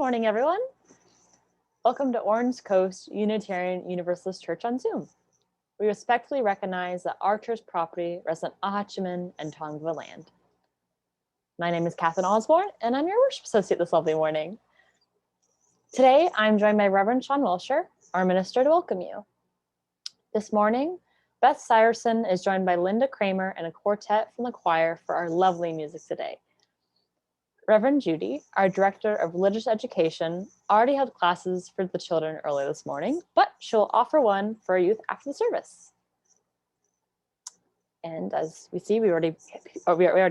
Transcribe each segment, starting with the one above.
morning, everyone. Welcome to Orange Coast Unitarian Universalist Church on Zoom. We respectfully recognize that our church property rests on Ahachiman and Tongva land. My name is Catherine Osborne, and I'm your worship associate this lovely morning. Today, I'm joined by Reverend Sian Wiltshire, our minister, to welcome you. This morning, Beth Syerson is joined by Linda Kramer and a quartet from the choir for our lovely music today. Reverend Judy, our Director of Religious Education, already held classes for the children early this morning, but she'll offer one for our youth after the service. And as we see, we already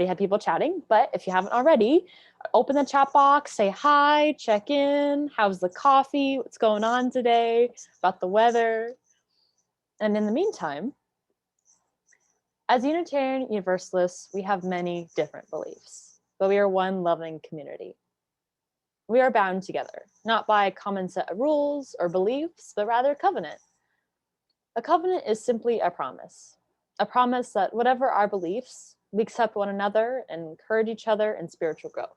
had people chatting, but if you haven't already, open the chat box, say hi, check in, how's the coffee, what's going on today, about the weather. And in the meantime, as Unitarian Universalists, we have many different beliefs, but we are one loving community. We are bound together, not by a common set of rules or beliefs, but rather a covenant. A covenant is simply a promise that whatever our beliefs, we accept one another and encourage each other in spiritual growth.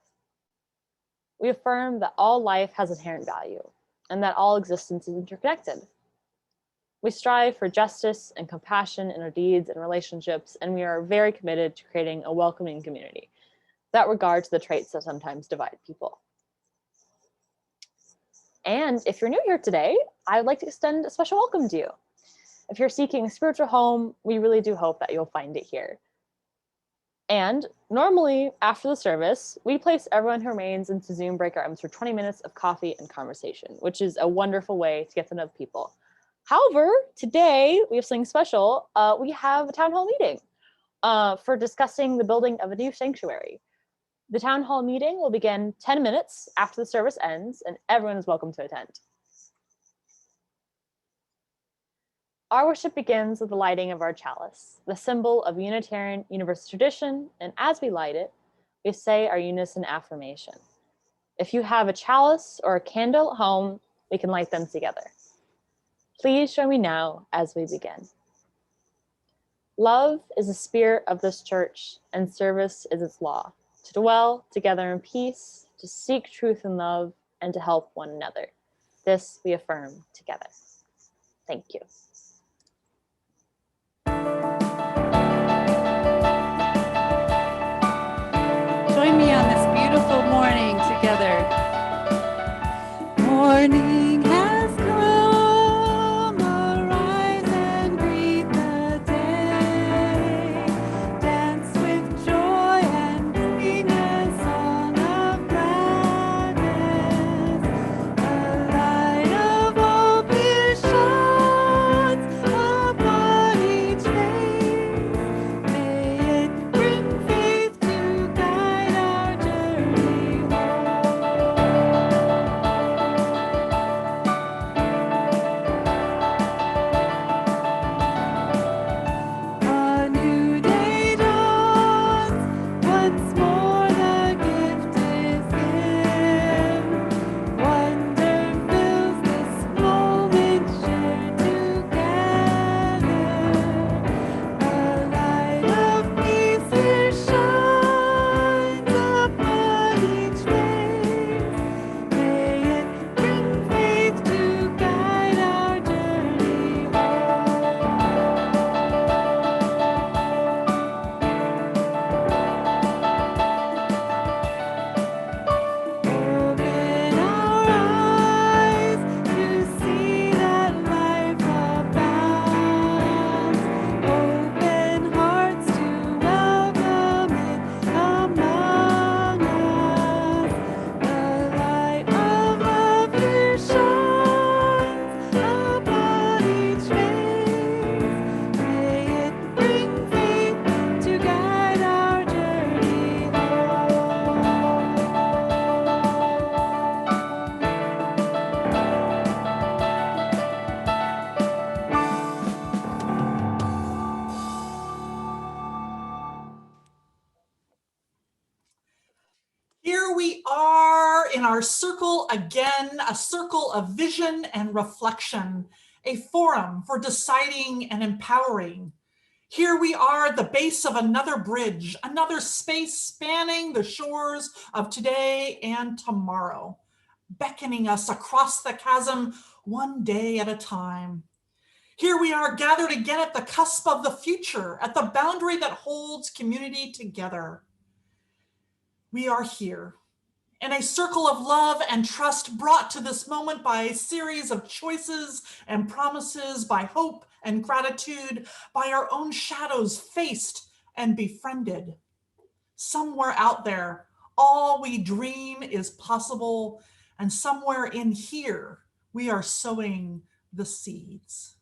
We affirm that all life has inherent value and that all existence is interconnected. We strive for justice and compassion in our deeds and relationships, and we are very committed to creating a welcoming community that regards the traits that sometimes divide people. And if you're new here today, I'd like to extend a special welcome to you. If you're seeking a spiritual home, we really do hope that you'll find it here. And normally, after the service, we place everyone who remains into Zoom breakout rooms for 20 minutes of coffee and conversation, which is a wonderful way to get to know people. However, today we have something special. We have a town hall meeting for discussing the building of a new sanctuary. The town hall meeting will begin 10 minutes after the service ends, and everyone is welcome to attend. Our worship begins with the lighting of our chalice, the symbol of Unitarian Universalist tradition, and as we light it, we say our unison affirmation. If you have a chalice or a candle at home, we can light them together. Please join me now as we begin. Love is the spirit of this church, and service is its law. To dwell together in peace, to seek truth and love, and to help one another. This we affirm together. Thank you. Join me on this beautiful morning together. Morning has come, arise and greet the day. Dance with joy and sing a song of gladness. The light of hope is shines upon each face. May it bring faith to guide our journey home. A new day dawns, once more the gift is given. Wonder fills this moment shared together. A light of peace here shines upon each face. May it bring faith to guide our journey Open our eyes to see that life abounds. Open hearts to welcome it among us. The light of love here shines upon each face. May it bring faith to guide our journey home. Here we are in our circle again, a circle of vision and reflection, a forum for deciding and empowering. Here we are at the base of another bridge, another space spanning the shores of today and tomorrow. beckoning us across the chasm one day at a time. Here we are gathered again at the cusp of the future, at the boundary that holds community together. We are here in a circle of love and trust brought to this moment by a series of choices and promises, by hope and gratitude, by our own shadows faced and befriended. Somewhere out there, all we dream is possible, and somewhere in here, we are sowing the seeds.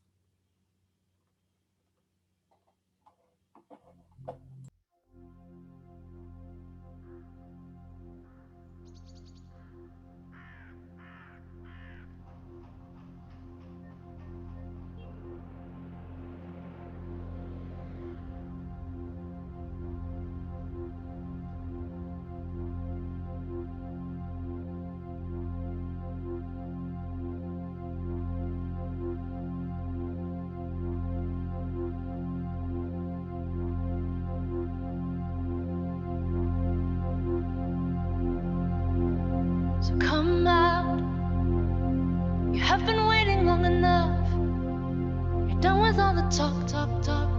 So come out. You have been waiting long enough. You're done with all the talk,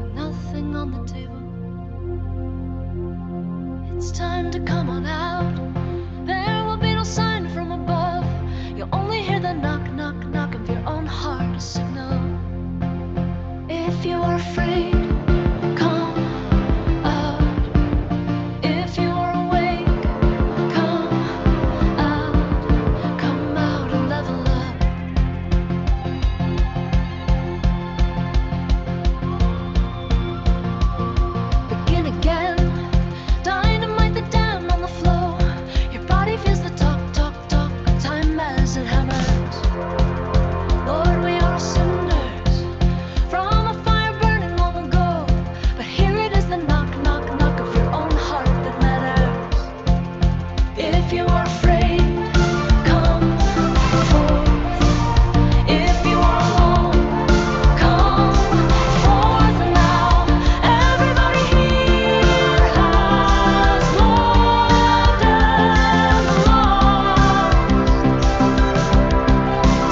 with nothing on the table. It's time to come on out. There will be no sign from above. You'll only hear the knock, knock, knock of your own heart, a signal. If you are afraid, come out. If you are awake, come out and level up. Begin again, dynamite the dam on the flow. Your body feels the talk, time as it hammers. Lord, we are cinders from a fire burning long ago. But here it is, the knock, knock, knock of your own heart that matters. If you are afraid, come forth. If you are alone, come forth now. Everybody here has loved and lost.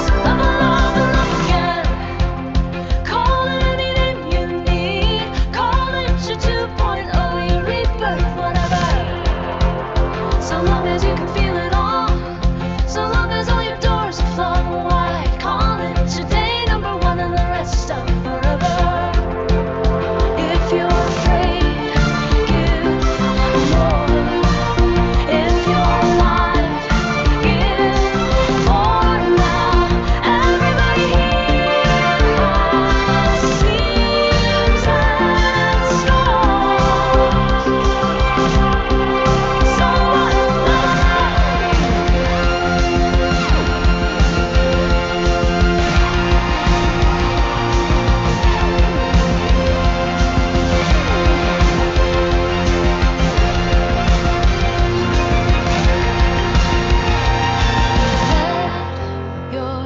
So love and love again. Call it any name you need. Call it your 2.0, your rebirth, whatever. So long as you can feel it all. So long as all your doors are flung wide. Call it today number one and the rest of forever. If you're afraid, give more. If you're alive, give more now. Everybody here has seams and scars. So what let your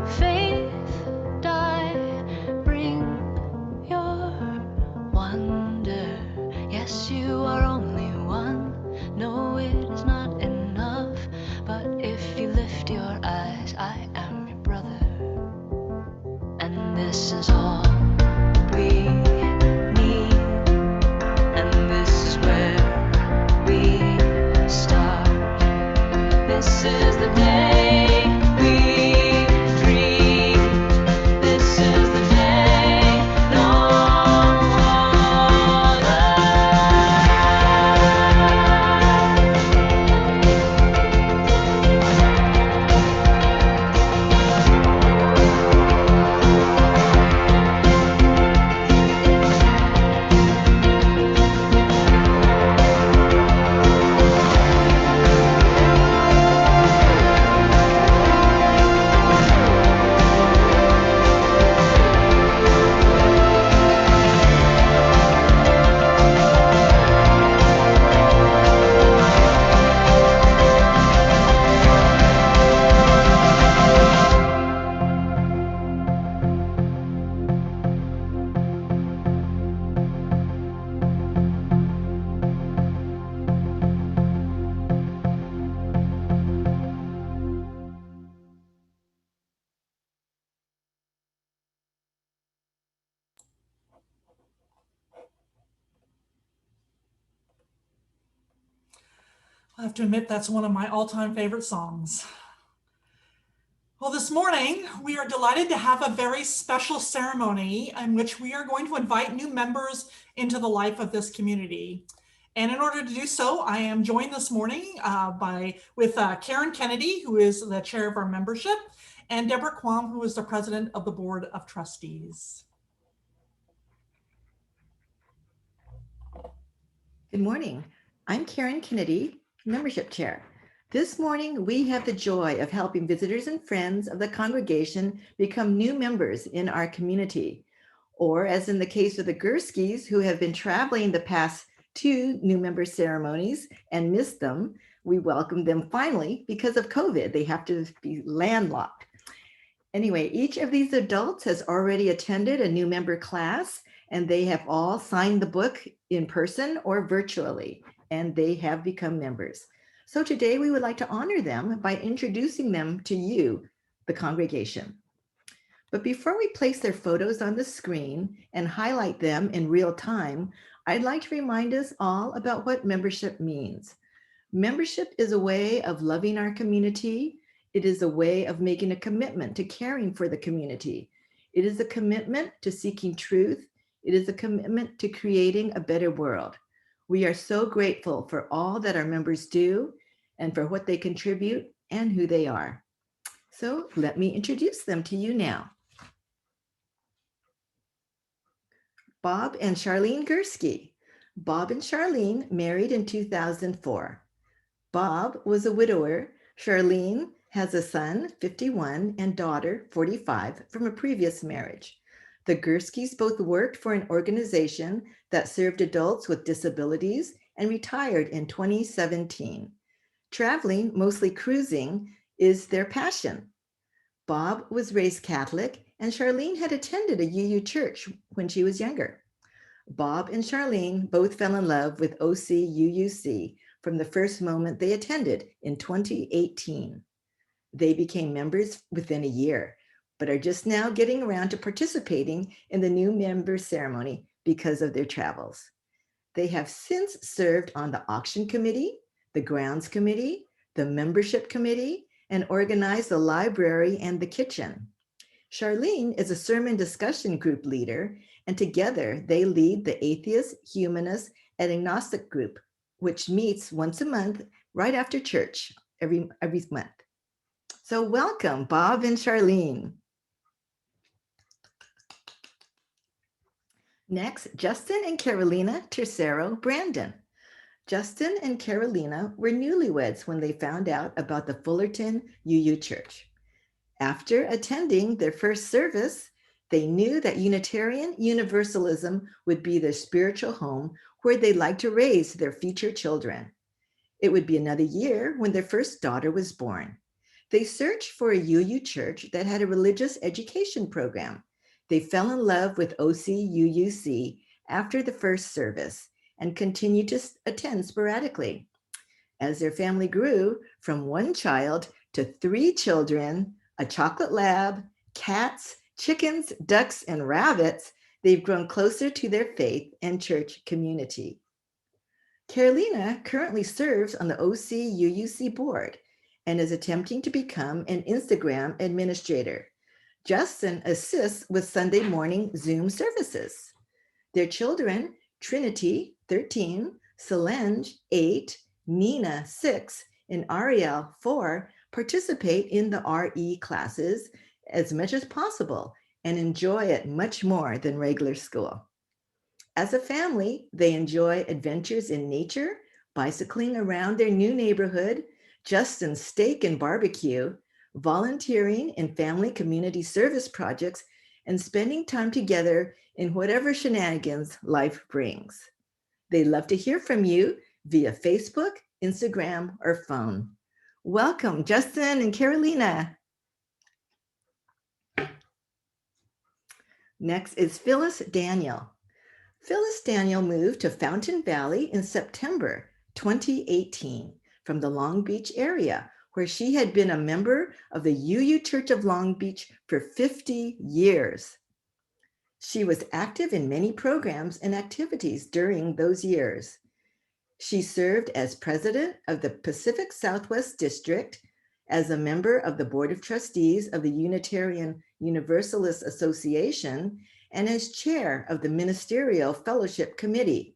faith die. Bring your wonder. Yes, you are only one. No, it is not enough. But if you lift your eyes, I am your brother. And this is all we need. And this is where we start. This is the day we dream. This is the day no one else. I have to admit that's one of my all-time favorite songs. Well, this morning, we are delighted to have a very special ceremony in which we are going to invite new members into the life of this community. And in order to do so, I am joined this morning with Karen Kennedy, who is the chair of our membership, and Deborah Quam, who is the president of the Board of Trustees. Good morning. I'm Karen Kennedy, membership chair. This morning, we have the joy of helping visitors and friends of the congregation become new members in our community. Or as in the case of the Gurskys, who have been traveling the past 2 new member ceremonies and missed them, we welcome them finally because of COVID. They have to be landlocked. Anyway, each of these adults has already attended a new member class, and they have all signed the book in person or virtually, and they have become members. So today we would like to honor them by introducing them to you, the congregation. But before we place their photos on the screen and highlight them in real time, I'd like to remind us all about what membership means. Membership is a way of loving our community. It is a way of making a commitment to caring for the community. It is a commitment to seeking truth. It is a commitment to creating a better world. We are so grateful for all that our members do and for what they contribute and who they are. So let me introduce them to you now. Bob and Charlene Gursky. Bob and Charlene married in 2004. Bob was a widower. Charlene has a son, 51, and daughter, 45, from a previous marriage. The Gurskys both worked for an organization that served adults with disabilities and retired in 2017. Traveling, mostly cruising, is their passion. Bob was raised Catholic, and Charlene had attended a UU church when she was younger. Bob and Charlene both fell in love with OCUUC from the first moment they attended in 2018. They became members within a year, but are just now getting around to participating in the new member ceremony because of their travels. They have since served on the auction committee, the grounds committee, the membership committee, and organized the library and the kitchen. Charlene is a sermon discussion group leader, and together they lead the Atheist, Humanist, and Agnostic group, which meets once a month right after church every month. So welcome, Bob and Charlene. Next, Justin and Carolina Tercero Brandon. Justin and Carolina were newlyweds when they found out about the Fullerton UU Church. After attending their first service, they knew that Unitarian Universalism would be their spiritual home where they'd like to raise their future children. It would be another year when their first daughter was born. They searched for a UU church that had a religious education program. They fell in love with OCUUC after the first service and continued to attend sporadically. As their family grew from 1 child to 3 children, a chocolate lab, cats, chickens, ducks, and rabbits, they've grown closer to their faith and church community. Carolina currently serves on the OCUUC board and is attempting to become an Instagram administrator. Justin assists with Sunday morning Zoom services. Their children, Trinity, 13, Solange, 8, Nina, 6, and Ariel, 4, participate in the RE classes as much as possible and enjoy it much more than regular school. As a family, they enjoy adventures in nature, bicycling around their new neighborhood, Justin's steak and barbecue, volunteering in family community service projects, and spending time together in whatever shenanigans life brings. They love to hear from you via Facebook, Instagram, or phone. Welcome, Justin and Carolina. Next is Phyllis Daniel. Phyllis Daniel moved to Fountain Valley in September 2018 from the Long Beach area, where she had been a member of the UU Church of Long Beach for 50 years. She was active in many programs and activities during those years. She served as president of the Pacific Southwest District, as a member of the Board of Trustees of the Unitarian Universalist Association, and as chair of the Ministerial Fellowship Committee.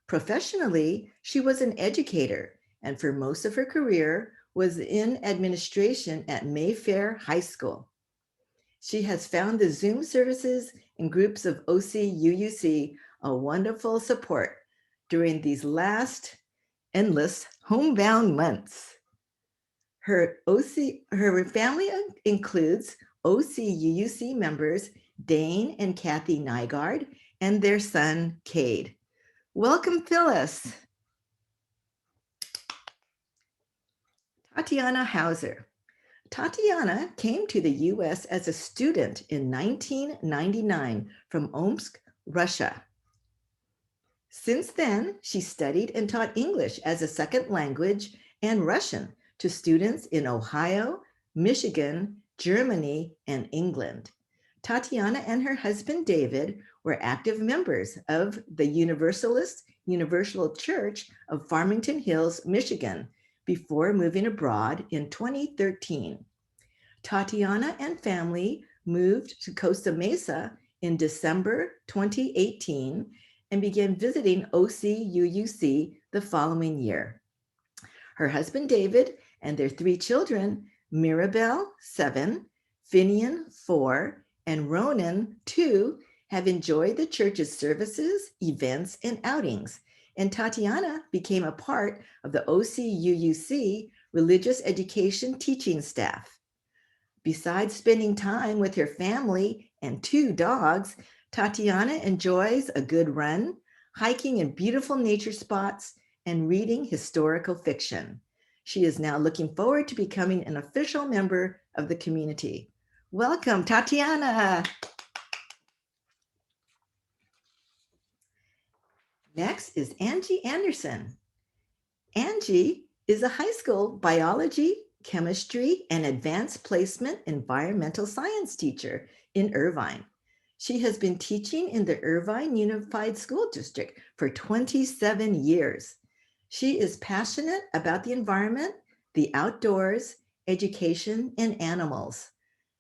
Professionally, she was an educator, and for most of her career was in administration at Mayfair High School. She has found the Zoom services and groups of OCUUC a wonderful support during these last endless homebound months. Her family includes OCUUC members Dane and Kathy Nygaard and their son, Cade. Welcome, Phyllis. Tatiana Hauser. Tatiana came to the US as a student in 1999 from Omsk, Russia. Since then, she studied and taught English as a second language and Russian to students in Ohio, Michigan, Germany, and England. Tatiana and her husband, David, were active members of the Universal Church of Farmington Hills, Michigan, before moving abroad in 2013. Tatiana and family moved to Costa Mesa in December 2018 and began visiting OCUUC the following year. Her husband, David, and their 3 children, Mirabelle, 7, Finian, 4, and Ronan, 2, have enjoyed the church's services, events, and outings, and Tatiana became a part of the OCUUC religious education teaching staff. Besides spending time with her family and 2 dogs, Tatiana enjoys a good run, hiking in beautiful nature spots, and reading historical fiction. She is now looking forward to becoming an official member of the community. Welcome, Tatiana. Next is Angie Anderson. Angie is a high school biology, chemistry, and advanced placement environmental science teacher in Irvine. She has been teaching in the Irvine Unified School District for 27 years. She is passionate about the environment, the outdoors, education, and animals.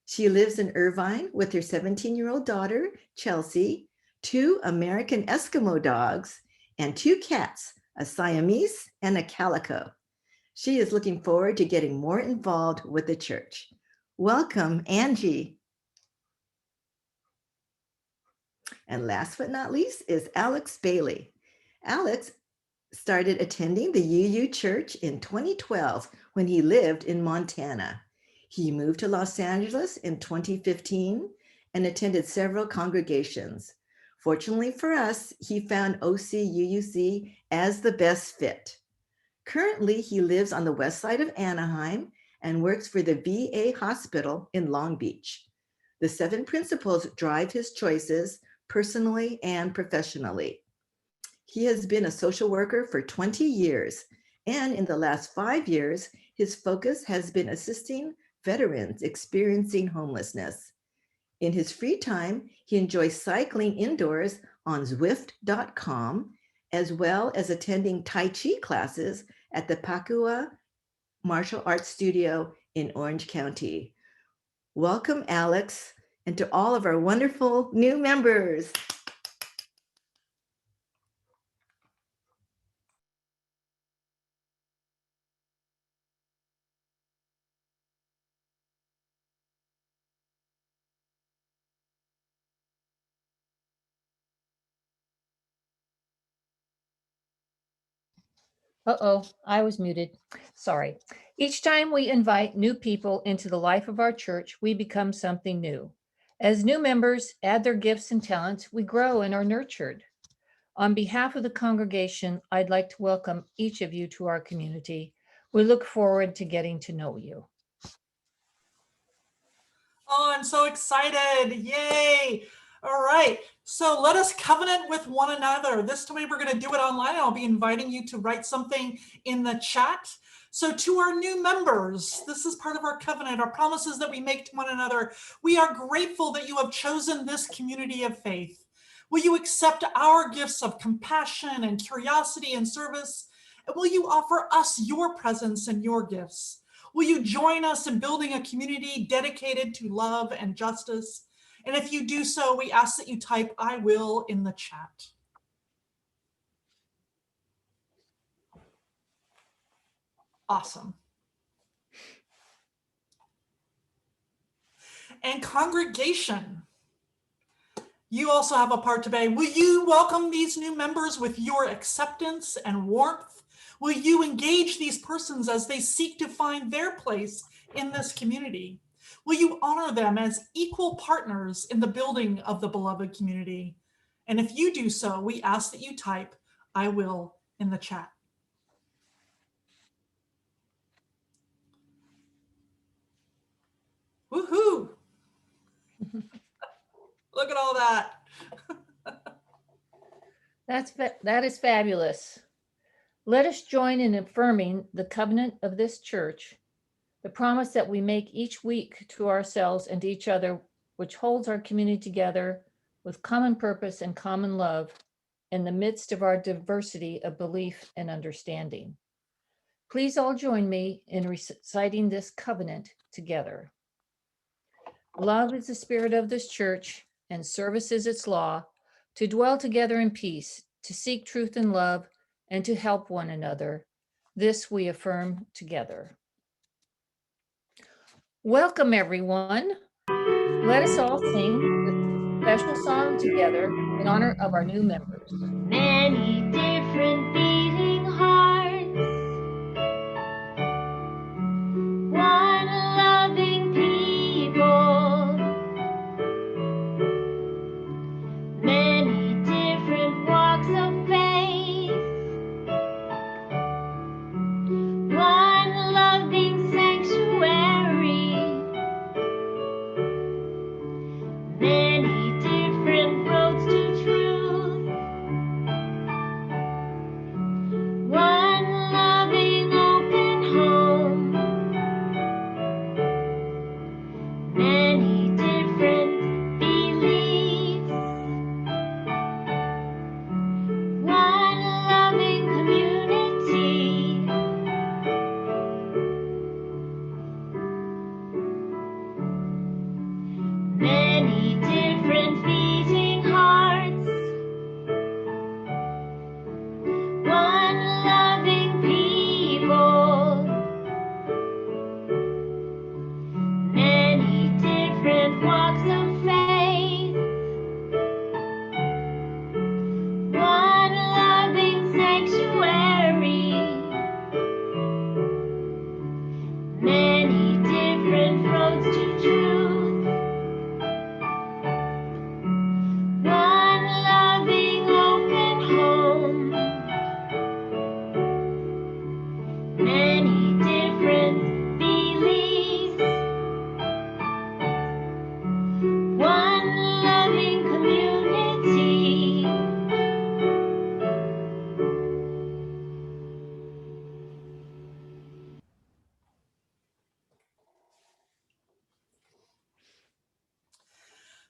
She lives in Irvine with her 17-year-old daughter, Chelsea, 2 American Eskimo dogs, and 2 cats, a Siamese and a calico. She is looking forward to getting more involved with the church. Welcome, Angie. And last but not least is Alex Bailey. Alex started attending the UU Church in 2012 when he lived in Montana. He moved to Los Angeles in 2015 and attended several congregations. Fortunately for us, he found OCUUC as the best fit. Currently, he lives on the west side of Anaheim and works for the VA hospital in Long Beach. The 7 principles drive his choices personally and professionally. He has been a social worker for 20 years, and in the last 5 years, his focus has been assisting veterans experiencing homelessness. In his free time, he enjoys cycling indoors on Zwift.com, as well as attending Tai Chi classes at the Pakua Martial Arts Studio in Orange County. Welcome, Alex, and to all of our wonderful new members. Uh-oh, I was muted. Sorry. Each time we invite new people into the life of our church, we become something new. As new members add their gifts and talents, we grow and are nurtured. On behalf of the congregation, I'd like to welcome each of you to our community. We look forward to getting to know you. Oh, I'm so excited. Yay. All right. So let us covenant with one another. This time we're going to do it online. I'll be inviting you to write something in the chat. So to our new members, this is part of our covenant, our promises that we make to one another. We are grateful that you have chosen this community of faith. Will you accept our gifts of compassion and curiosity and service And will you offer us your presence and your gifts? Will you join us in building a community dedicated to love and justice? And if you do so, we ask that you type "I will" in the chat. Awesome. And congregation, you also have a part to play. Will you welcome these new members with your acceptance and warmth? Will you engage these persons as they seek to find their place in this community? Will you honor them as equal partners in the building of the beloved community? And if you do so, we ask that you type "I will" in the chat. Woohoo! Look at all that. That is fabulous. Let us join in affirming the covenant of this church, the promise that we make each week to ourselves and to each other, which holds our community together with common purpose and common love in the midst of our diversity of belief and understanding. Please all join me in reciting this covenant together. Love is the spirit of this church, and service is its law, to dwell together in peace, to seek truth and love, and to help one another. This we affirm together. Welcome, everyone. Let us all sing this special song together in honor of our new members. Many different beating hearts, one loving people, many different walks of faith, one loving sanctuary, many different roads to truth, one loving open home, many different beliefs, one loving community, many different beating hearts, one loving people, many different walks of faith, one loving sanctuary, many different roads to truth, one loving open home, many different beliefs, one loving community.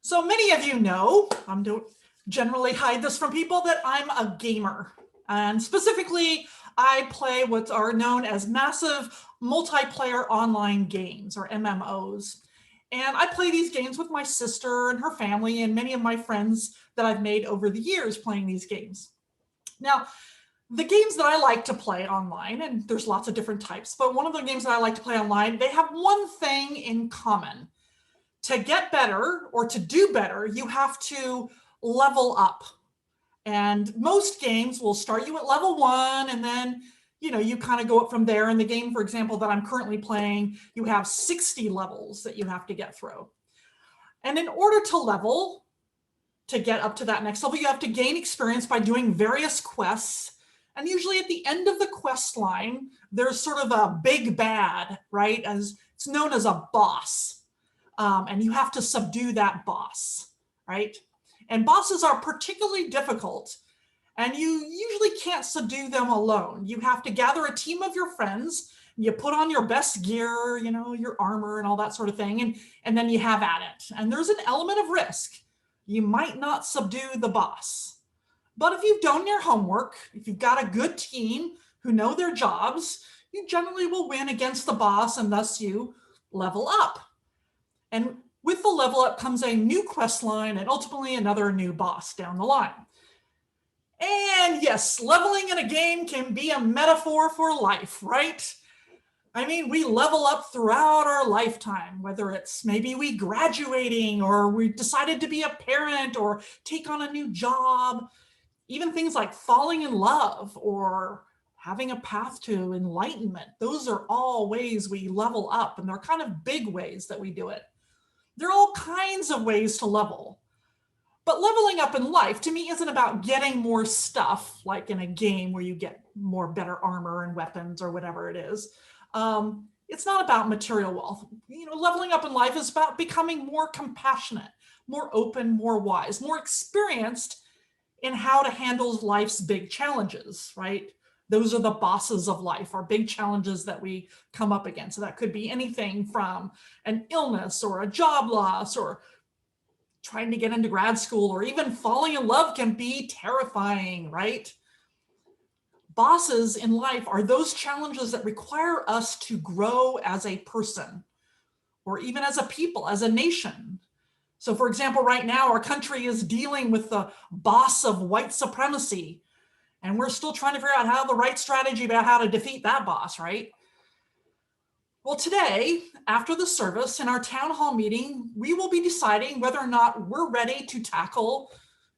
So many of you know, I don't generally hide this from people, that I'm a gamer. And specifically, I play what are known as massive multiplayer online games, or MMOs. And I play these games with my sister and her family and many of my friends that I've made over the years playing these games. Now, the games that I like to play online, and there's lots of different types, but one of the games that I like to play online, they have one thing in common. To get better or to do better, you have to level up. And most games will start you at level 1, and then you kind of go up from there. In the game, for example, that I'm currently playing, you have 60 levels that you have to get through. And in order to level, to get up to that next level, you have to gain experience by doing various quests. And usually at the end of the quest line, there's sort of a big bad, right? As it's known as a boss. And you have to subdue that boss, right? And bosses are particularly difficult, and you usually can't subdue them alone. You have to gather a team of your friends, you put on your best gear, your armor and all that sort of thing, and then you have at it. And there's an element of risk. You might not subdue the boss. But if you've done your homework, if you've got a good team who know their jobs, you generally will win against the boss, and thus you level up. And with the level up comes a new quest line and ultimately another new boss down the line. And yes, leveling in a game can be a metaphor for life, right? I mean, we level up throughout our lifetime, whether it's maybe we graduating or we decided to be a parent or take on a new job, even things like falling in love or having a path to enlightenment. Those are all ways we level up, and they're kind of big ways that we do it. There are all kinds of ways to level. But leveling up in life, to me, isn't about getting more stuff, like in a game where you get more better armor and weapons or whatever it is. It's not about material wealth. Leveling up in life is about becoming more compassionate, more open, more wise, more experienced in how to handle life's big challenges, right? Those are the bosses of life, our big challenges that we come up against. So that could be anything from an illness or a job loss or trying to get into grad school, or even falling in love can be terrifying, right? Bosses in life are those challenges that require us to grow as a person, or even as a people, as a nation. So for example, right now, our country is dealing with the boss of white supremacy, and we're still trying to figure out how the right strategy about how to defeat that boss, right? Well, today, after the service in our town hall meeting, we will be deciding whether or not we're ready to tackle,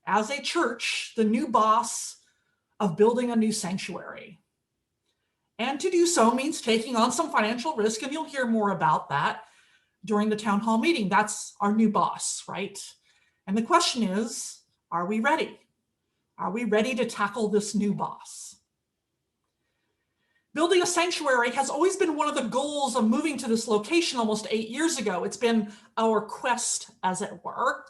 as a church, the new boss of building a new sanctuary. And to do so means taking on some financial risk, and you'll hear more about that during the town hall meeting. That's our new boss, right? And the question is, are we ready? Are we ready to tackle this new boss? Building a sanctuary has always been one of the goals of moving to this location almost 8 years ago. It's been our quest, as it were.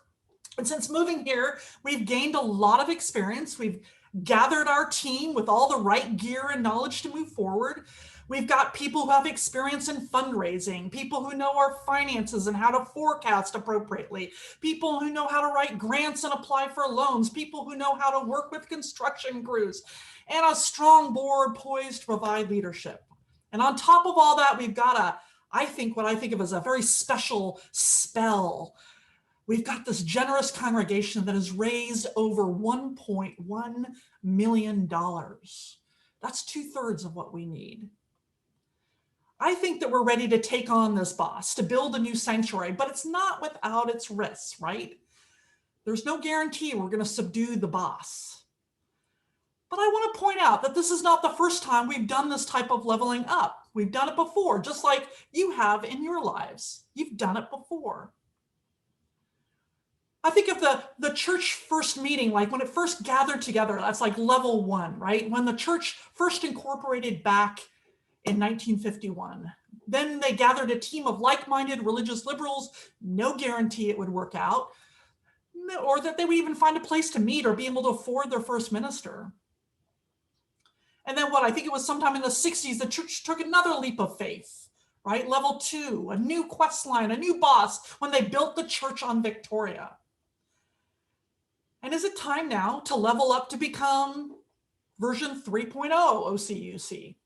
And since moving here, we've gained a lot of experience. We've gathered our team with all the right gear and knowledge to move forward. We've got people who have experience in fundraising, people who know our finances and how to forecast appropriately, people who know how to write grants and apply for loans, people who know how to work with construction crews, and a strong board poised to provide leadership. And on top of all that, we've got what I think of as a very special spell. We've got this generous congregation that has raised over $1.1 million. That's 2/3 of what we need. I think that we're ready to take on this boss, to build a new sanctuary, but it's not without its risks, right? There's no guarantee we're going to subdue the boss. But I want to point out that this is not the first time we've done this type of leveling up. We've done it before, just like you have in your lives. You've done it before. I think of the church first meeting, like when it first gathered together, that's like level 1, right? When the church first incorporated back in 1951. Then they gathered a team of like-minded religious liberals, no guarantee it would work out, or that they would even find a place to meet or be able to afford their first minister. And then I think it was sometime in the 60s, the church took another leap of faith, right? Level 2, a new quest line, a new boss, when they built the church on Victoria. And is it time now to level up to become version 3.0 OCUUC?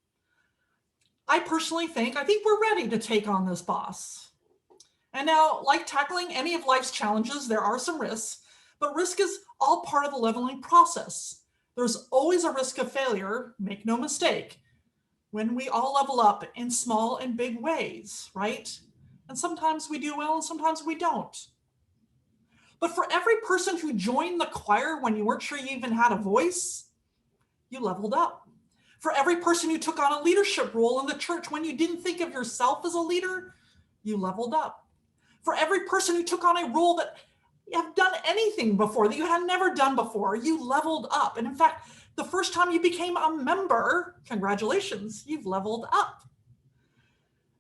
I personally think we're ready to take on this boss. And now, like tackling any of life's challenges, there are some risks, but risk is all part of the leveling process. There's always a risk of failure, make no mistake, when we all level up in small and big ways, right? And sometimes we do well and sometimes we don't. But for every person who joined the choir when you weren't sure you even had a voice, you leveled up. For every person who took on a leadership role in the church when you didn't think of yourself as a leader, you leveled up. For every person who took on a role that you have done anything before, that you had never done before, you leveled up. And in fact, the first time you became a member, congratulations, you've leveled up.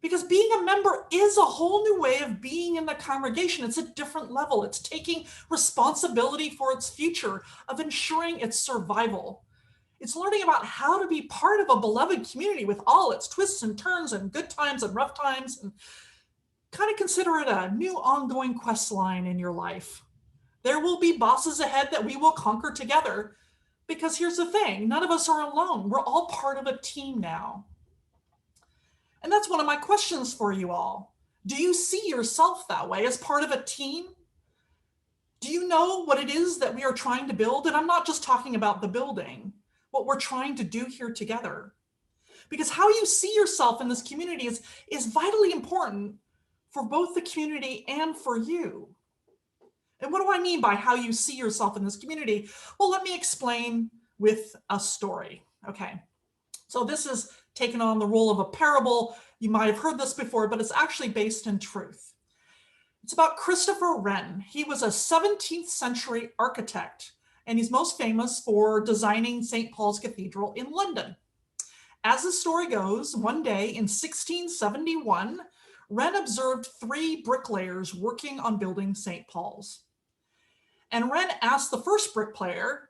Because being a member is a whole new way of being in the congregation. It's a different level. It's taking responsibility for its future, of ensuring its survival. It's learning about how to be part of a beloved community with all its twists and turns and good times and rough times, and kind of consider it a new ongoing quest line in your life. There will be bosses ahead that we will conquer together, Because here's the thing, none of us are alone. We're all part of a team now. And that's one of my questions for you all. Do you see yourself that way, as part of a team? Do you know what it is that we are trying to build? And I'm not just talking about the building, what we're trying to do here together. Because how you see yourself in this community is vitally important for both the community and for you. And what do I mean by how you see yourself in this community? Well, let me explain with a story. Okay, so this is taken on the role of a parable. You might have heard this before, but it's actually based in truth. It's about Christopher Wren. He was a 17th century architect, and he's most famous for designing St. Paul's Cathedral in London. As the story goes, one day in 1671, Wren observed 3 bricklayers working on building St. Paul's. And Wren asked the first bricklayer,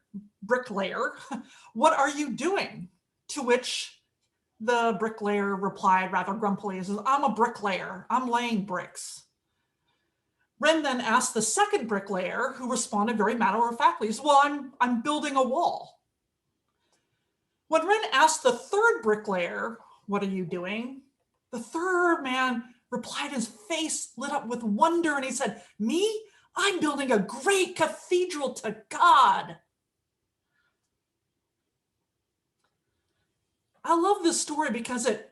"What are you doing?" To which the bricklayer replied rather grumpily, he says, "I'm a bricklayer, I'm laying bricks." Wren then asked the second bricklayer, who responded very matter-of-factly, he said, "Well, I'm building a wall." When Wren asked the third bricklayer, "What are you doing?" the third man replied, his face lit up with wonder, and he said, "Me? I'm building a great cathedral to God." I love this story because it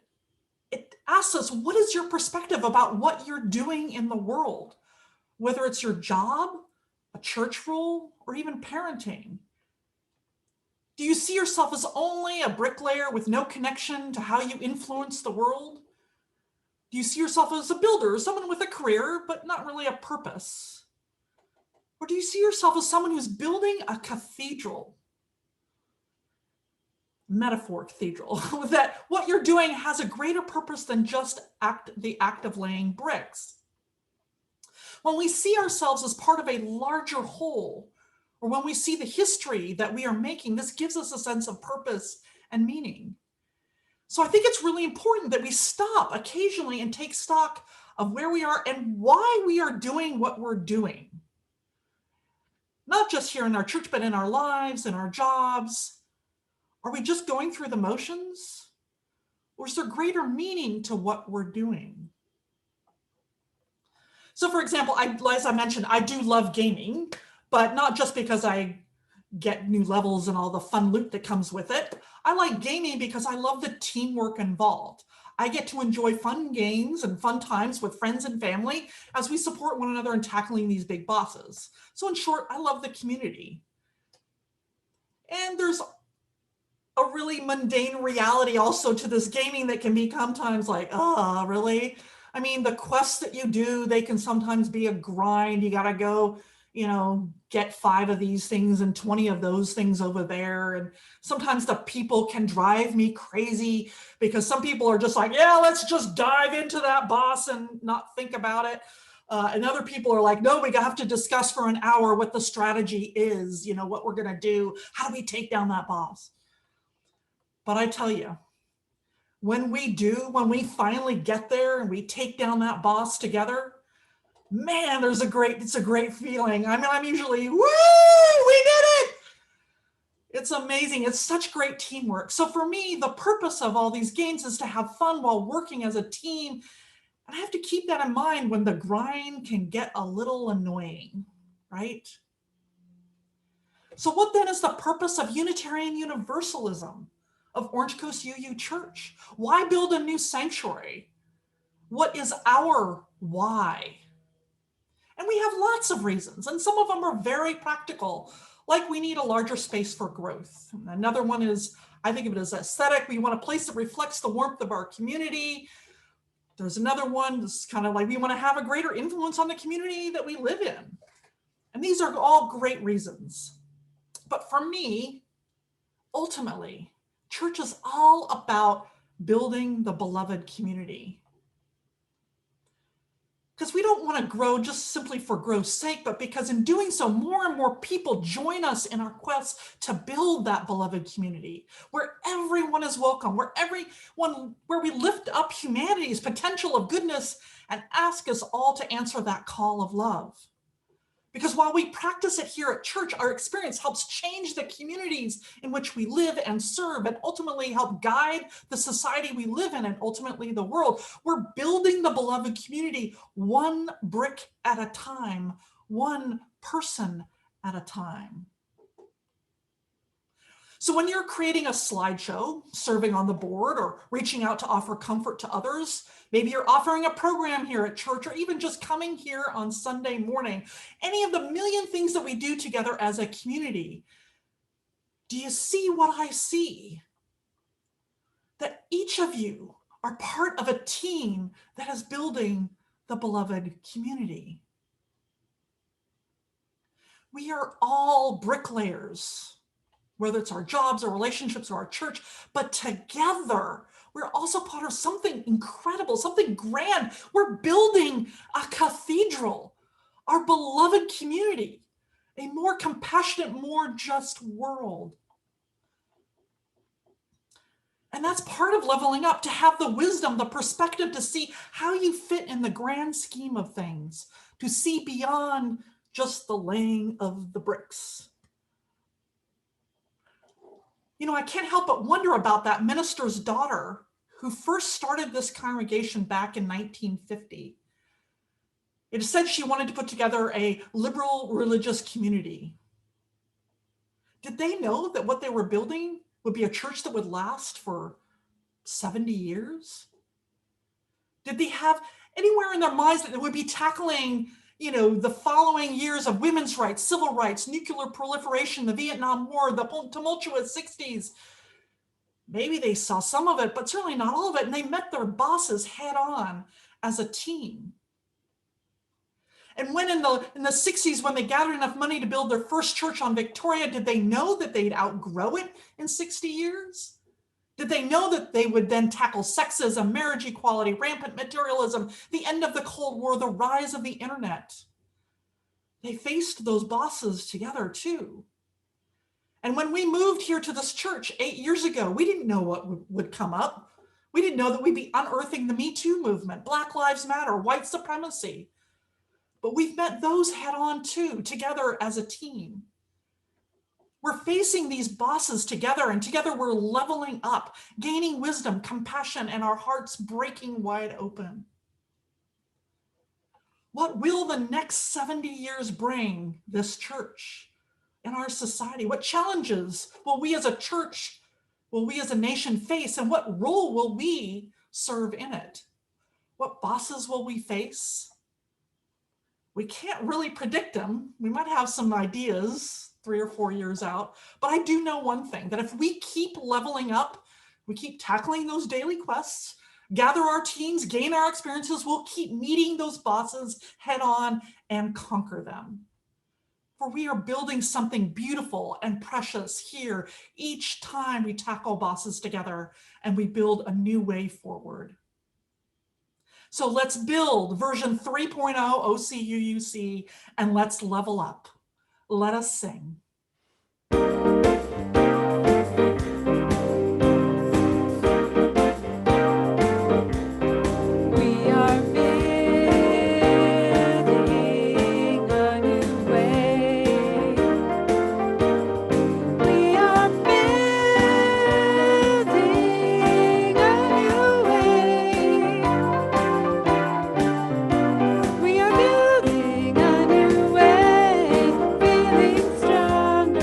asks us, what is your perspective about what you're doing in the world? Whether it's your job, a church role, or even parenting. Do you see yourself as only a bricklayer with no connection to how you influence the world? Do you see yourself as a builder, someone with a career, but not really a purpose? Or do you see yourself as someone who's building a cathedral? Metaphor cathedral, that what you're doing has a greater purpose than just the act of laying bricks. When we see ourselves as part of a larger whole, or when we see the history that we are making, this gives us a sense of purpose and meaning. So I think it's really important that we stop occasionally and take stock of where we are and why we are doing what we're doing. Not just here in our church, but in our lives, in our jobs. Are we just going through the motions? Or is there greater meaning to what we're doing? So for example, as I mentioned, I do love gaming, but not just because I get new levels and all the fun loot that comes with it. I like gaming because I love the teamwork involved. I get to enjoy fun games and fun times with friends and family as we support one another in tackling these big bosses. So in short, I love the community. And there's a really mundane reality also to this gaming that can be sometimes like, oh, really? I mean, the quests that you do, they can sometimes be a grind. You gotta go, get 5 of these things and 20 of those things over there. And sometimes the people can drive me crazy because some people are just like, yeah, let's just dive into that boss and not think about it. And other people are like, no, we have to discuss for an hour what the strategy is, what we're gonna do. How do we take down that boss? But I tell you, when we finally get there and we take down that boss together, man, it's a great feeling. I mean, I'm usually, woo, we did it. It's amazing. It's such great teamwork. So for me, the purpose of all these games is to have fun while working as a team. And I have to keep that in mind when the grind can get a little annoying, right? So what then is the purpose of Unitarian Universalism, of Orange Coast UU Church? Why build a new sanctuary? What is our why? And we have lots of reasons, and some of them are very practical, like we need a larger space for growth. Another one is, I think of it as aesthetic. We want a place that reflects the warmth of our community. There's another one that's kind of like we want to have a greater influence on the community that we live in. And these are all great reasons. But for me, ultimately, church is all about building the beloved community. Because we don't want to grow just simply for growth's sake, but because in doing so, more and more people join us in our quest to build that beloved community, where everyone is welcome, where we lift up humanity's potential of goodness and ask us all to answer that call of love. Because while we practice it here at church, our experience helps change the communities in which we live and serve, and ultimately help guide the society we live in, and ultimately the world. We're building the beloved community one brick at a time, one person at a time. So when you're creating a slideshow, serving on the board, or reaching out to offer comfort to others, maybe you're offering a program here at church, or even just coming here on Sunday morning, any of the million things that we do together as a community, do you see what I see? That each of you are part of a team that is building the beloved community. We are all bricklayers, whether it's our jobs or relationships or our church, but together, we're also part of something incredible, something grand. We're building a cathedral, our beloved community, a more compassionate, more just world. And that's part of leveling up, to have the wisdom, the perspective to see how you fit in the grand scheme of things, to see beyond just the laying of the bricks. You know, I can't help but wonder about that minister's daughter who first started this congregation back in 1950. It is said she wanted to put together a liberal religious community. Did they know that what they were building would be a church that would last for 70 years? Did they have anywhere in their minds that they would be tackling, you know, the following years of women's rights, civil rights, nuclear proliferation, the Vietnam War, the tumultuous 60s? Maybe they saw some of it, but certainly not all of it. And they met their bosses head on as a team. And when in the 60s, when they gathered enough money to build their first church on Victoria, did they know that they'd outgrow it in 60 years? Did they know that they would then tackle sexism, marriage equality, rampant materialism, the end of the Cold War, the rise of the internet? They faced those bosses together too. And when we moved here to this church 8 years ago, we didn't know what would come up. We didn't know that we'd be unearthing the Me Too movement, Black Lives Matter, white supremacy. But we've met those head on too, together as a team. We're facing these bosses together, and together we're leveling up, gaining wisdom, compassion, and our hearts breaking wide open. What will the next 70 years bring this church and our society? What challenges will we as a church, will we as a nation face, and what role will we serve in it? What bosses will we face? We can't really predict them. We might have some ideas 3 or 4 years out, but I do know one thing, that if we keep leveling up, we keep tackling those daily quests, gather our teams, gain our experiences, we'll keep meeting those bosses head on and conquer them. For we are building something beautiful and precious here each time we tackle bosses together and we build a new way forward. So let's build version 3.0 OCUUC, and let's level up. Let us sing. Feeling stronger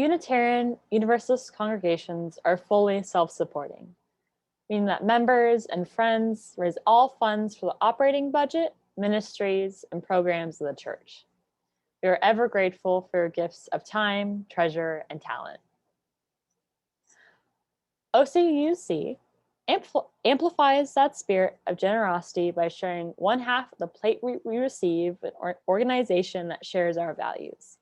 Unitarian Universalist congregations are fully self-supporting, meaning that members and friends raise all funds for the operating budget, ministries, and programs of the church. We are ever grateful for your gifts of time, treasure, and talent. OCUUC amplifies that spirit of generosity by sharing one half of the plate we receive with an organization that shares our values.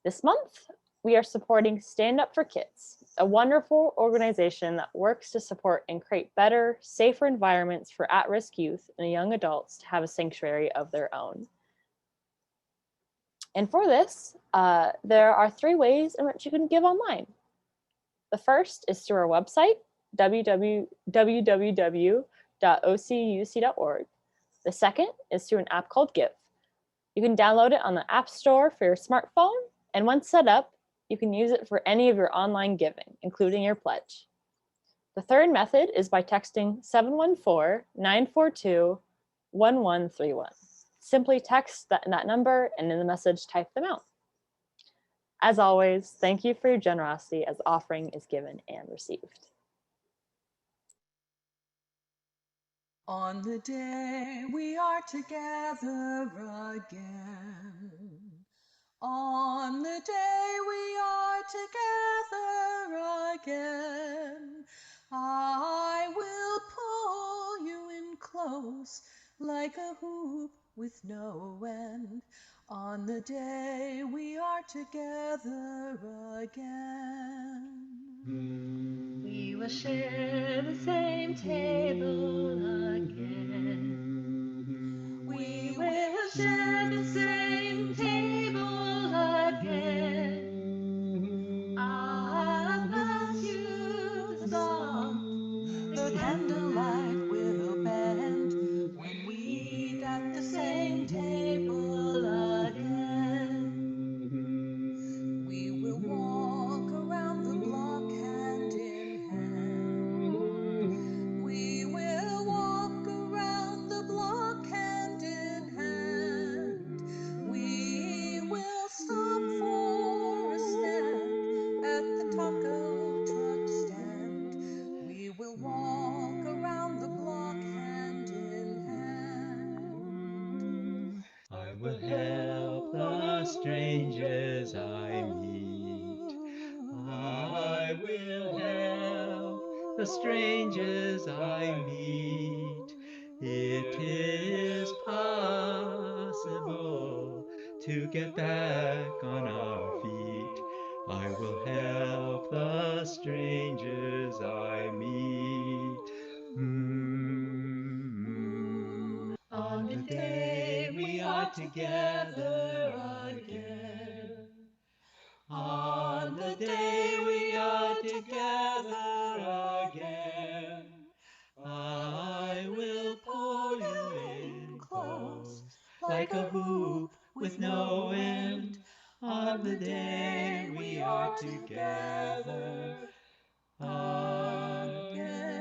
This month, we are supporting Stand Up for Kids, a wonderful organization that works to support and create better, safer environments for at-risk youth and young adults to have a sanctuary of their own. And for this, there are 3 ways in which you can give online. The first is through our website, www.ocuuc.org. The second is through an app called Give. You can download it on the App Store for your smartphone, and once set up, you can use it for any of your online giving, including your pledge. The third method is by texting 714-942-1131. Simply text that number and in the message type them out. As always, thank you for your generosity as the offering is given and received. On the day we are together again. On the day we are together again, I will pull you in close like a hoop with no end. On the day we are together again. We will share the same table again. We will share the same table again. I'll pass you the salt. The candlelight will bend when we eat at the same table again. We will walk around the block hand in hand. We will walk around the block hand in hand. We will stop for a snack at the taco truck stand. We will walk around the block hand in hand. I will help the strangers I meet. I will help the strangers I meet. It is possible to get back on our feet. I will help the strangers I meet. On the day we are together again. On the day we are together again. I will pull you in close like a hoop with no end. On the day we are together again.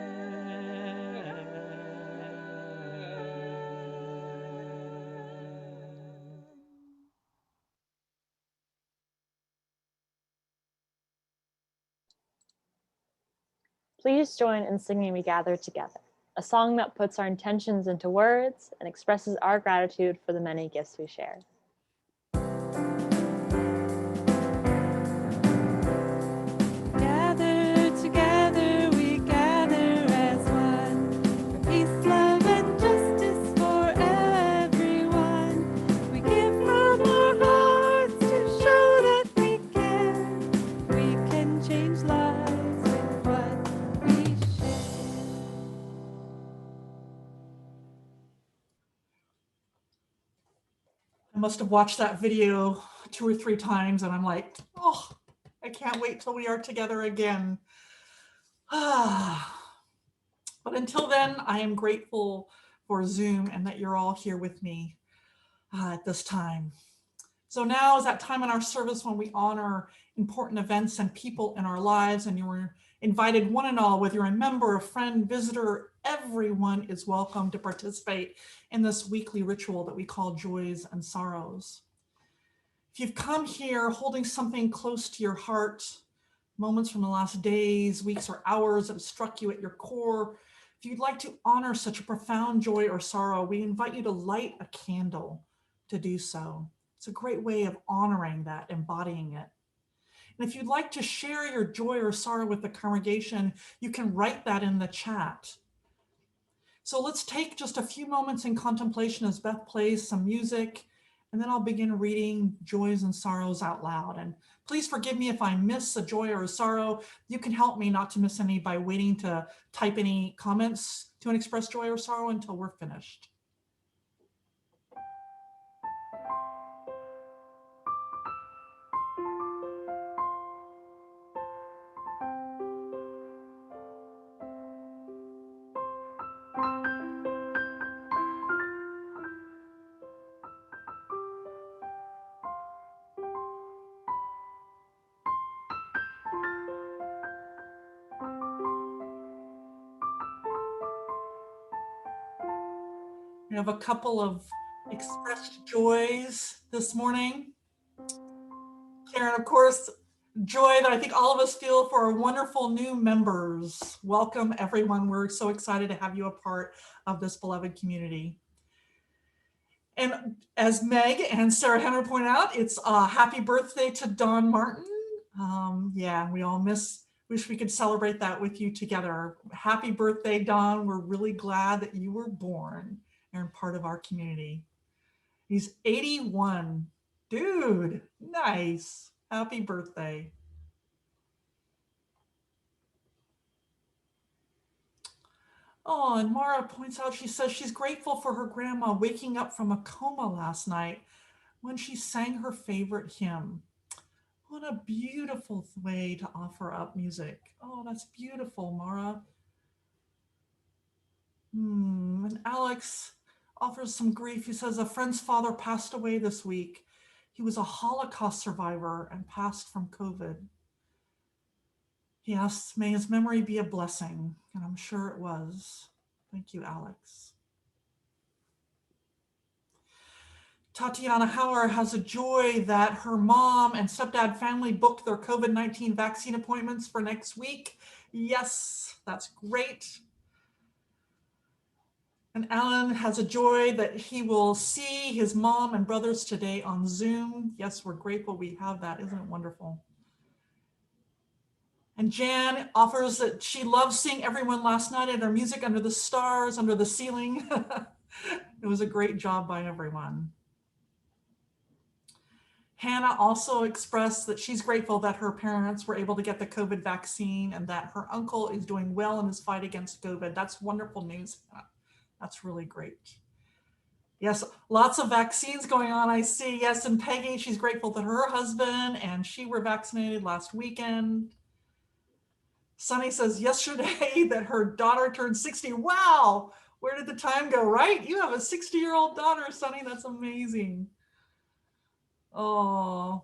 Please join in singing We Gather Together, a song that puts our intentions into words and expresses our gratitude for the many gifts we share. Gather together, we gather as one, for peace, love, and justice for everyone. We give from our hearts to show that we can change lives with what we share. I must have watched that video 2 or 3 times and I'm like, oh, I can't wait till we are together again. But until then, I am grateful for Zoom and that you're all here with me at this time. So now is that time in our service when we honor important events and people in our lives, and you're invited one and all, whether you're a member, a friend, visitor, everyone is welcome to participate in this weekly ritual that we call Joys and Sorrows. If you've come here holding something close to your heart, moments from the last days, weeks, or hours that have struck you at your core, if you'd like to honor such a profound joy or sorrow, we invite you to light a candle to do so. It's a great way of honoring that, embodying it. And if you'd like to share your joy or sorrow with the congregation, you can write that in the chat. So let's take just a few moments in contemplation as Beth plays some music, and then I'll begin reading joys and sorrows out loud. And please forgive me if I miss a joy or a sorrow. You can help me not to miss any by waiting to type any comments to an express joy or sorrow until we're finished. We have a couple of expressed joys this morning. Karen, of course, joy that I think all of us feel for our wonderful new members. Welcome, everyone. We're so excited to have you a part of this beloved community. And as Meg and Sarah Henry pointed out, it's a happy birthday to Don Martin. Yeah, we all wish we could celebrate that with you together. Happy birthday, Don. We're really glad that you were born and part of our community. He's 81. Dude, nice. Happy birthday. Oh, and Mara points out, she says she's grateful for her grandma waking up from a coma last night when she sang her favorite hymn. What a beautiful way to offer up music. Oh, that's beautiful, Mara. And Alex offers some grief. He says a friend's father passed away this week. He was a Holocaust survivor and passed from COVID. He asks, may his memory be a blessing, and I'm sure it was. Thank you, Alex. Tatiana Hauer has a joy that her mom and stepdad family booked their COVID-19 vaccine appointments for next week. Yes, that's great. And Alan has a joy that he will see his mom and brothers today on Zoom. Yes, we're grateful we have that. Isn't it wonderful? And Jan offers that she loved seeing everyone last night at our Music Under the Stars, under the ceiling. It was a great job by everyone. Hannah also expressed that she's grateful that her parents were able to get the COVID vaccine and that her uncle is doing well in his fight against COVID. That's wonderful news, Hannah. That's really great. Yes, lots of vaccines going on, I see. Yes, and Peggy, she's grateful that her husband and she were vaccinated last weekend. Sunny says yesterday that her daughter turned 60. Wow, where did the time go, right? You have a 60-year-old daughter, Sunny. That's amazing. Oh,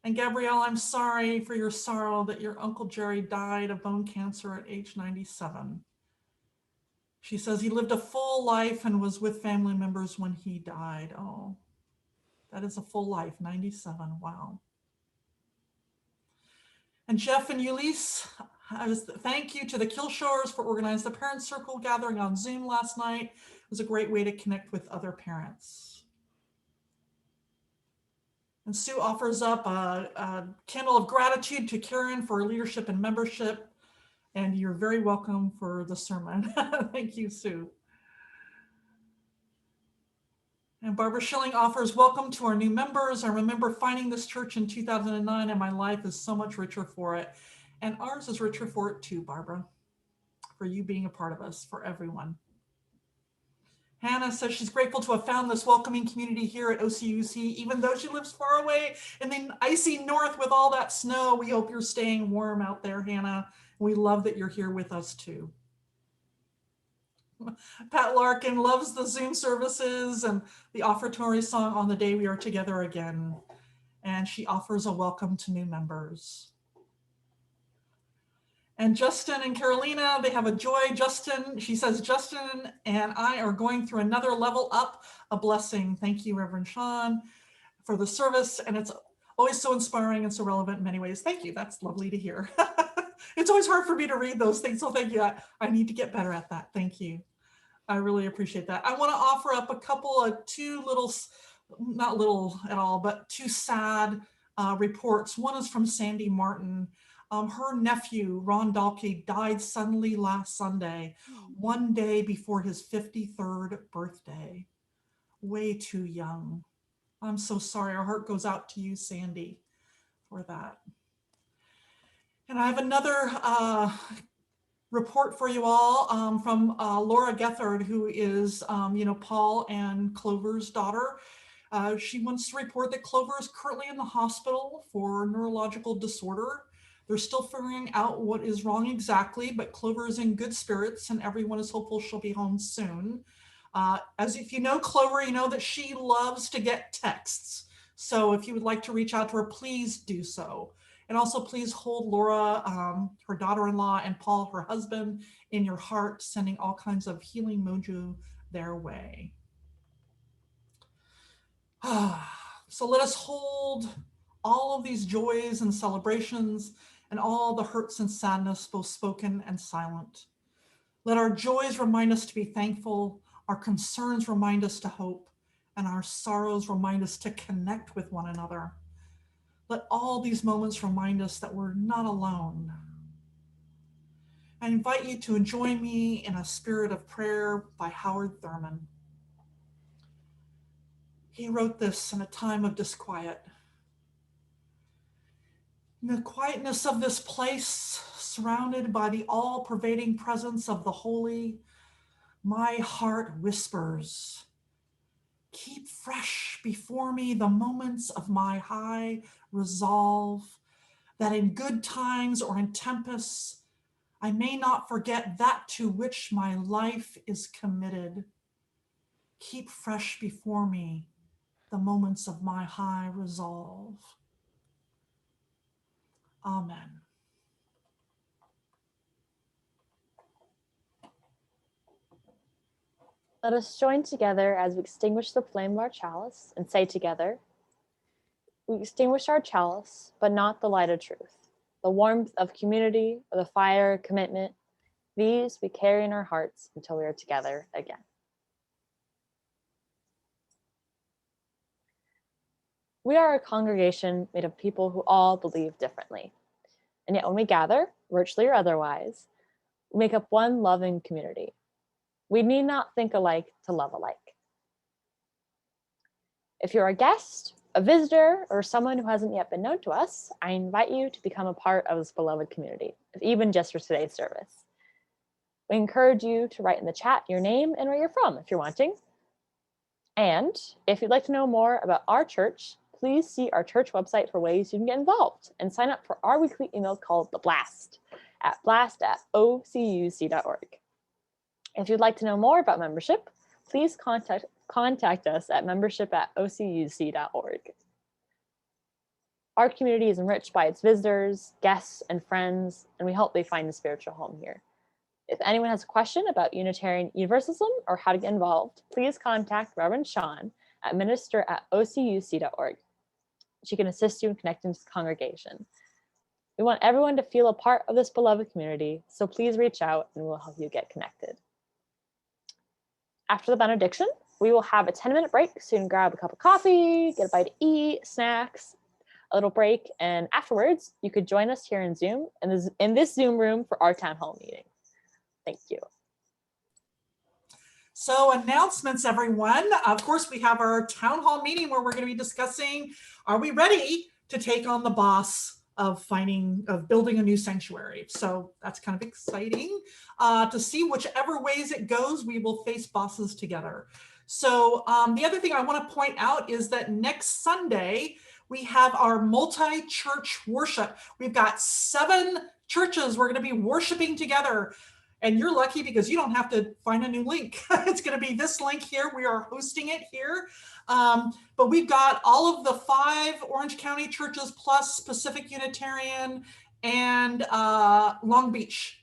and Gabrielle, I'm sorry for your sorrow that your Uncle Jerry died of bone cancer at age 97. She says he lived a full life and was with family members when he died. Oh, that is a full life, 97, wow. And Jeff and Ulysses, thank you to the Killshores for organizing the Parent Circle gathering on Zoom last night. It was a great way to connect with other parents. And Sue offers up a candle of gratitude to Karen for her leadership and membership. And you're very welcome for the sermon. Thank you, Sue. And Barbara Schilling offers welcome to our new members. I remember finding this church in 2009 and my life is so much richer for it. And ours is richer for it too, Barbara, for you being a part of us, for everyone. Hannah says she's grateful to have found this welcoming community here at OCUUC, even though she lives far away in the icy north with all that snow. We hope you're staying warm out there, Hannah. We love that you're here with us too. Pat Larkin loves the Zoom services and the offertory song On the Day We Are Together Again. And she offers a welcome to new members. And Justin and Carolina, they have a joy. Justin, she says, Justin and I are going through another level up, a blessing. Thank you, Reverend Sean, for the service, and it's always so inspiring and so relevant in many ways. Thank you. That's lovely to hear. It's always hard for me to read those things, so thank you. I need to get better at that. Thank you. I really appreciate that. I want to offer up a couple of two little, not little at all, but two sad reports. One is from Sandy Martin. Her nephew, Ron Dalkey, died suddenly last Sunday, one day before his 53rd birthday. Way too young. I'm so sorry. Our heart goes out to you, Sandy, for that. And I have another report for you all from Laura Gethard, who is, Paul and Clover's daughter. She wants to report that Clover is currently in the hospital for neurological disorder. They're still figuring out what is wrong exactly, but Clover is in good spirits and everyone is hopeful she'll be home soon. As if you know Clover, you know that she loves to get texts. So if you would like to reach out to her, please do so. And also please hold Laura, her daughter-in-law, and Paul, her husband, in your heart, sending all kinds of healing mojo their way. So let us hold all of these joys and celebrations and all the hurts and sadness, both spoken and silent. Let our joys remind us to be thankful, our concerns remind us to hope, and our sorrows remind us to connect with one another. Let all these moments remind us that we're not alone. I invite you to join me in a spirit of prayer by Howard Thurman. He wrote this in a time of disquiet. In the quietness of this place, surrounded by the all-pervading presence of the holy, my heart whispers, keep fresh before me the moments of my high resolve, that in good times or in tempests, I may not forget that to which my life is committed. Keep fresh before me the moments of my high resolve. Amen. Let us join together as we extinguish the flame of our chalice and say together, we extinguish our chalice, but not the light of truth, the warmth of community, or the fire of commitment. These we carry in our hearts until we are together again. We are a congregation made of people who all believe differently. And yet when we gather, virtually or otherwise, we make up one loving community. We need not think alike to love alike. If you're a guest, a visitor, or someone who hasn't yet been known to us, I invite you to become a part of this beloved community, if even just for today's service. We encourage you to write in the chat your name and where you're from if you're wanting. And if you'd like to know more about our church, please see our church website for ways you can get involved and sign up for our weekly email called The Blast at blast@ocuuc.org. If you'd like to know more about membership, please contact us at membership@ocuuc.org. Our community is enriched by its visitors, guests, and friends, and we hope they find a spiritual home here. If anyone has a question about Unitarian Universalism or how to get involved, please contact Reverend Sean at minister@ocuuc.org. She can assist you in connecting to the congregation. We want everyone to feel a part of this beloved community, so please reach out and we'll help you get connected. After the benediction, we will have a 10-minute break, so you can grab a cup of coffee, get a bite to eat, snacks, a little break, and afterwards, you could join us here in Zoom, in this Zoom room for our town hall meeting. Thank you. So announcements, everyone. Of course, we have our town hall meeting where we're going to be discussing, are we ready to take on the boss of building a new sanctuary? So that's kind of exciting to see. Whichever ways it goes, we will face bosses together. So the other thing I want to point out is that next Sunday, we have our multi-church worship. We've got 7 churches we're going to be worshiping together. And you're lucky because you don't have to find a new link. It's going to be this link here. We are hosting it here. But we've got all of the 5 Orange County churches plus Pacific Unitarian and Long Beach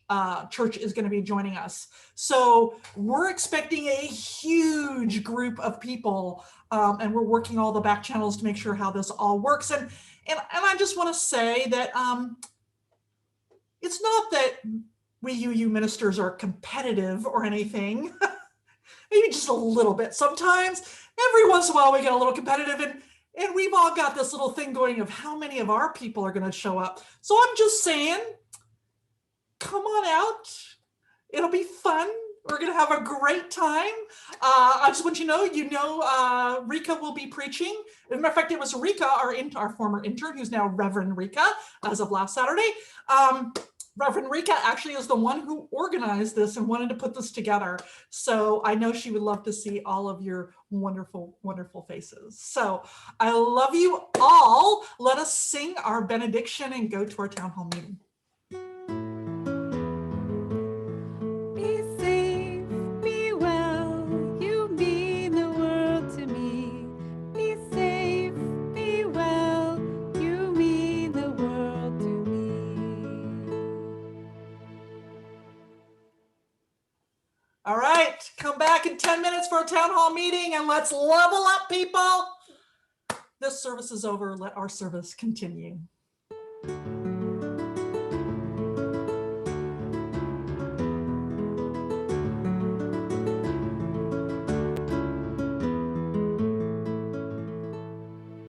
Church is going to be joining us. So we're expecting a huge group of people, and we're working all the back channels to make sure how this all works. And I just want to say that it's not that we UU ministers are competitive or anything. Maybe just a little bit. Sometimes, every once in a while, we get a little competitive, and we've all got this little thing going of how many of our people are going to show up. So I'm just saying, come on out. It'll be fun. We're going to have a great time. I just want you to know, Rika will be preaching. As a matter of fact, it was Rika, our former intern, who's now Reverend Rika, as of last Saturday. Reverend Rika actually is the one who organized this and wanted to put this together. So I know she would love to see all of your wonderful, wonderful faces. So I love you all. Let us sing our benediction and go to our town hall meeting. Be safe, be well, you mean the world to me. Be safe, be well, you mean the world to me. All right, come back in 10 minutes for a town hall meeting and let's level up, people. This service is over. Let our service continue.